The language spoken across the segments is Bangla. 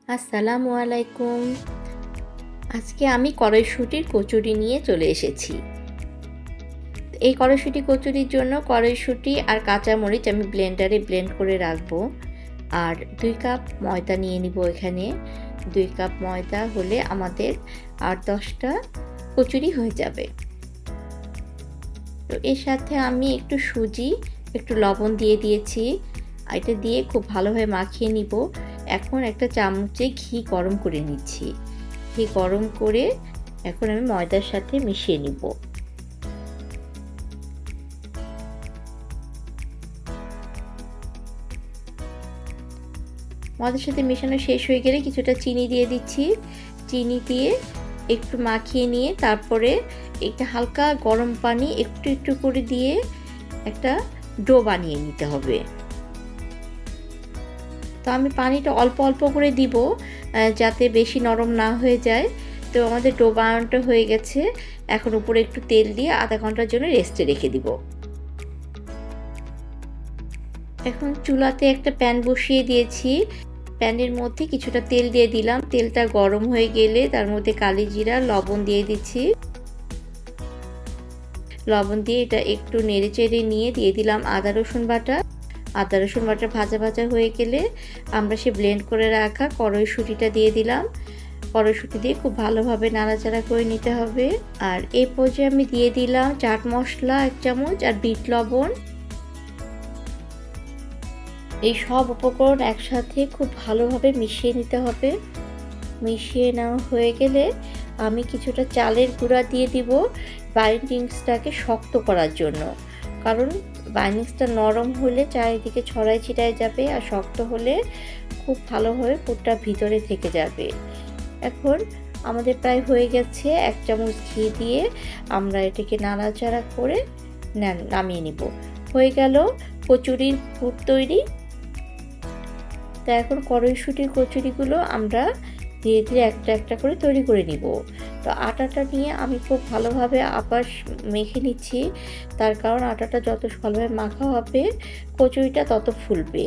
আসসালামু আলাইকুম। আজকে আমি কড়াইশুঁটির কচুরি নিয়ে চলে এসেছি। এই কড়াইশুঁটি কচুরির জন্য কড়াইশুঁটি আর কাঁচামরিচ আমি ব্লেন্ডারে ব্লেন্ড করে রাখবো। আর 2 কাপ ময়দা নিয়ে নিব এখানে। 2 কাপ ময়দা হলে আমাদের 8-10টা কচুরি হয়ে যাবে। তো এর সাথে আমি একটু সুজি, একটু লবণ দিয়ে দিয়েছি। এটা দিয়ে খুব ভালোভাবে মাখিয়ে নিব। এখন একটা চামচে ঘি গরম করে নিচ্ছি। ঘি গরম করে এখন আমি ময়দার সাথে মিশিয়ে নিব। ময়দার সাথে মেশানো শেষ হয়ে গেলে কিছুটা চিনি দিয়ে দিচ্ছি। চিনি দিয়ে একটু মাখিয়ে নিয়ে তারপরে একটা হালকা গরম পানি একটু একটু করে দিয়ে একটা ডো বানিয়ে নিতে হবে। তো আমি পানিটা অল্প অল্প করে দিব যাতে বেশি নরম না হয়ে যায়। তো আমাদের ডো বানানোটা হয়ে গেছে। এখন উপরে একটু তেল দিয়ে আধা ঘন্টার জন্য রেস্টে রেখে দিব। এখন চুলাতে একটা প্যান বসিয়ে দিয়েছি। প্যানের মধ্যে কিছুটা তেল দিয়ে দিলাম। তেলটা গরম হয়ে গেলে তার মধ্যে কালি জিরা, লবণ দিয়ে দিচ্ছি। লবণ দিয়ে এটা একটু নেড়ে চেড়ে নিয়ে দিয়ে দিলাম আদা রসুন বাটা। আদা রসুন বাটা ভাজা ভাজা হয়ে গেলে আমরা সে ব্লেন্ড করে রাখা কড়াইশুঁটিটা দিয়ে দিলাম। কড়াইশুঁটি দিয়ে খুব ভালোভাবে নাড়াচাড়া করে নিতে হবে। আর এই পর্যায়ে আমি দিয়ে দিলাম চাট মশলা 1 চামচ আর বিট লবণ। এই সব উপকরণ একসাথে খুব ভালোভাবে মিশিয়ে নিতে হবে। মিশিয়ে নেওয়া হয়ে গেলে আমি কিছুটা চালের গুঁড়া দিয়ে দিব বাইন্ডিংসটাকে শক্ত করার জন্য। কারণ বাইন্ডিংসটা নরম হলে চারিদিকে ছড়াই ছিটায় যাবে আর শক্ত হলে খুব ভালোভাবে পুরটা ভিতরে থেকে যাবে। এখন আমাদের প্রায় হয়ে গেছে। 1 চামচ ঘি দিয়ে আমরা এটাকে নাড়াচাড়া করে নামিয়ে নিব। হয়ে গেল কচুরির পুর তৈরি। তো এখন কড়াইশুঁটির কচুরিগুলো আমরা ধীরে ধীরে একটা একটা করে তৈরি করে নিব। তো আটাটা নিয়ে আমি খুব ভালোভাবে আবার মেখে নিচ্ছি। তার কারণ আটাটা যত ভালোভাবে মাখা হবে কচুরিটা তত ফুলবে।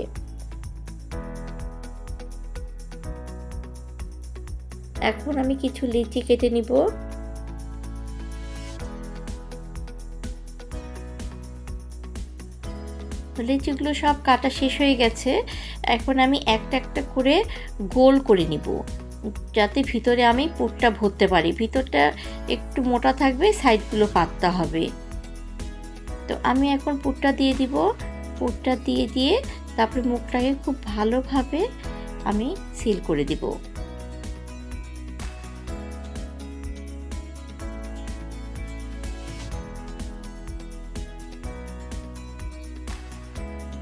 এখন আমি কিছু লিচি কেটে নিব। লিচিগুলো সব কাটা শেষ হয়ে গেছে। এখন আমি একটা একটা করে গোল করে নিব যাতে ভিতরে আমি পুরটা ভরতে পারি। ভিতরটা একটু মোটা থাকবে, সাইডগুলো পাতলা হবে। তো আমি এখন পুরটা দিয়ে দিব। পুরটা দিয়ে তারপরে মুখটাকে খুব ভালোভাবে আমি সিল করে দিব।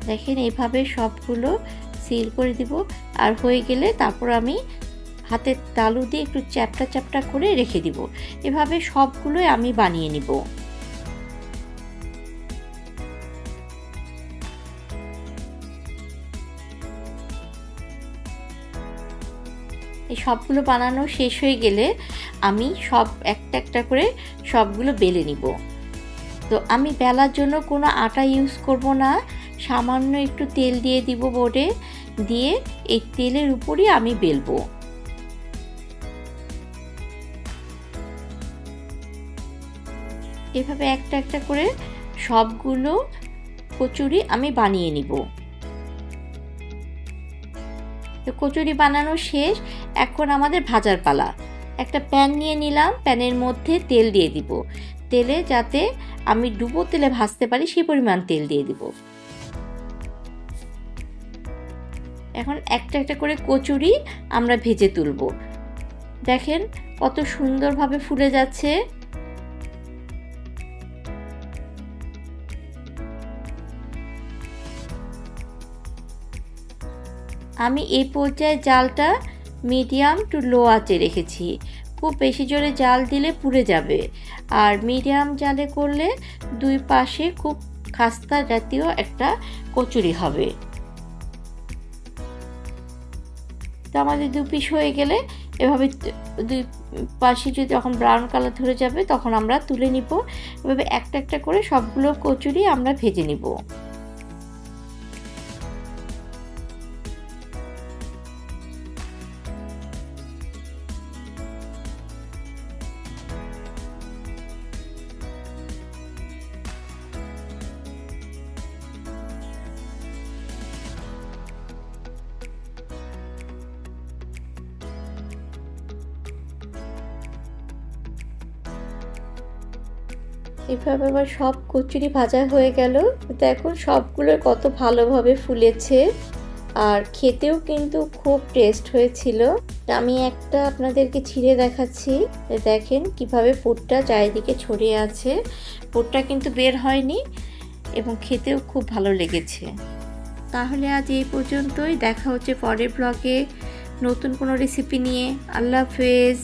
দেখেন এইভাবে সবগুলো সিল করে দিব। আর হয়ে গেলে তারপর আমি হাতের তালু দিয়ে একটু চ্যাপটা চ্যাপটা করে রেখে দিব। এভাবে সবগুলোই আমি বানিয়ে নিব। এই সবগুলো বানানো শেষ হয়ে গেলে আমি সব একটা একটা করে সবগুলো বেলে নিব। তো আমি বেলার জন্য কোনো আটা ইউজ করব না। সামান্য একটু তেল দিয়ে দিব বোর্ডে, দিয়ে এই তেলের উপরই আমি বেলবো। এভাবে একটা একটা করে সবগুলো কচুরি আমি বানিয়ে নিব। তো কচুরি বানানো শেষ। এখন আমাদের ভাজার পালা। একটা প্যান নিয়ে নিলাম। প্যানের মধ্যে তেল দিয়ে দিব। তেলে যাতে আমি ডুবো তেলে ভাজতে পারি সেই পরিমাণ তেল দিয়ে দিব। এখন একটা একটা করে কচুরি আমরা ভেজে তুলব। দেখেন কত সুন্দরভাবে ফুলে যাচ্ছে। আমি এই পর্যায়ে জালটা মিডিয়াম টু লো আঁচে রেখেছি। খুব বেশি জোরে জাল দিলে পুড়ে যাবে। আর মিডিয়াম জালে করলে দুই পাশে খুব খাস্তা জাতীয় একটা কচুরি হবে। তো আমাদের 2 পিস হয়ে গেলে এভাবে 2 পাশে যদি যখন ব্রাউন কালার ধরে যাবে তখন আমরা তুলে নিব। এভাবে একটা একটা করে সবগুলো কচুরি আমরা ভেজে নিব। এভাবে আমার সব কচুরি ভাজা হয়ে গেল। দেখুন সবগুলো কত ভালোভাবে ফুলেছে আর খেতেও কিন্তু খুব টেস্ট হয়েছিল। আমি একটা আপনাদেরকে ছিঁড়ে দেখাচ্ছি। দেখেন কিভাবে পুরটা চারিদিকে ছড়িয়ে আছে। পুরটা কিন্তু বের হয়নি এবং খেতেও খুব ভালো লেগেছে। তাহলে আজ এই পর্যন্তই, দেখা হচ্ছে পরের ব্লগে নতুন কোনো রেসিপি নিয়ে। আল্লাহ হাফেজ।